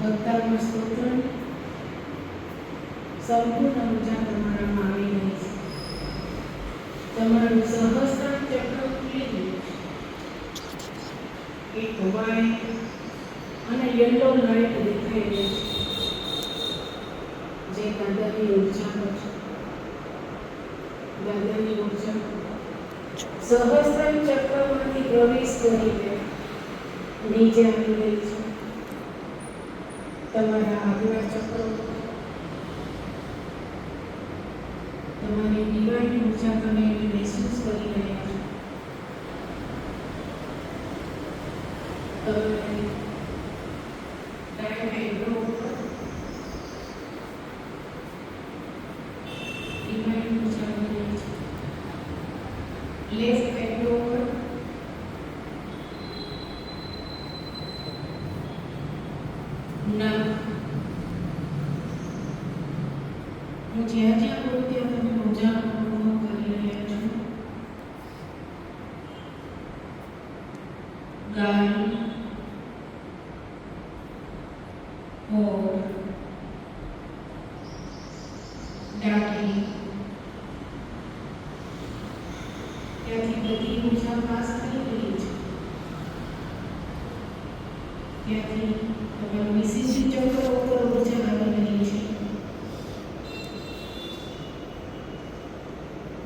ભક્તાનો સ્તોત્ર સંપૂર્ણ ઉર્જા તમારામાં આવી રહી છે. તમારું સહસ્ત્રાર ચક્ર ખુલી ગયું છે. એક વ્હાઈટ અને યલો લાઈટ દેખાઈ રહી છે, જે દાદાની ઉર્જા પર છે. દાદાની ઉર્જા સહસ્ત્રાર ચક્રમાંથી પ્રવેશ કરીને નીચે આવી રહી છે. તમારા આગલા ચક્ર તમારી દિવાળી ઉર્જા તમે મહેસૂસ કરી રહ્યા છો. તમારી ડાયટ એગ્રો ઉપર દિવાળી ઉર્જા આવી રહી છે. લેફ્ટ એગ્રો ઉપર ના હું જ્યાં જ્યાં બોલું ત્યાં તમે ઉર્જાનો અનુભવ કરી રહ્યા છો. ગાય હોઠ દાઢી ત્યાંથી બધી ઉર્જા પાસ થઈ ગઈ છે. ત્યાંથી તમારું વિશિષ્ટ ચક્ર ઉપર ઉર્જા આવી રહી છે.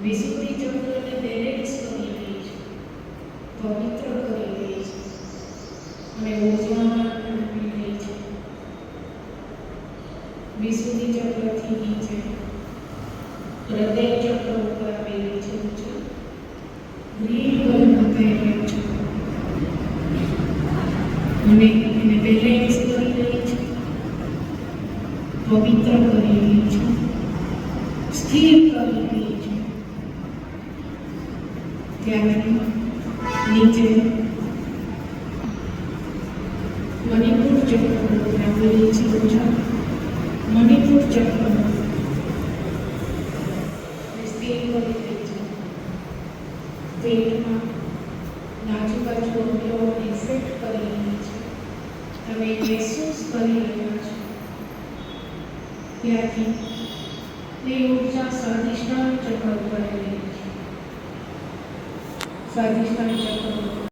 વિશુદ્ધિ ચક્રને બેલેન્સ કરી રહી છે, પવિત્ર કરી રહી છે અને ઉર્જામાં આપી રહી છે. વિશુદ્ધિ ચક્રથી નીચે હૃદય ચક્ર ઉપર આપી રહી છે ઉર્જા. ગ્રીન કલર પહેરેલું છે અને એને બેલેન્સ કરી રહી છે, પવિત્ર કરી રહી છે, સ્થિર કરી રહી છે. ત્યાંથી નીચે મણિપુર ચક્ર ઉપર આપી રહી છે ઉર્જા. મણિપુર ચક્ર સ્થિર કરી રહી છે. પેટમાં આજુબાજુ અંગો ઇફેક્ટ કરી રહી છે. તમે મહેસૂસ કરી રહ્યા છો. ત્યાંથી તે ઉર્જા સ્વાધિષ્ઠાન ચક્ર ઉપર આવી રહી છે. સ્વાધિષ્ઠાન ચક્ર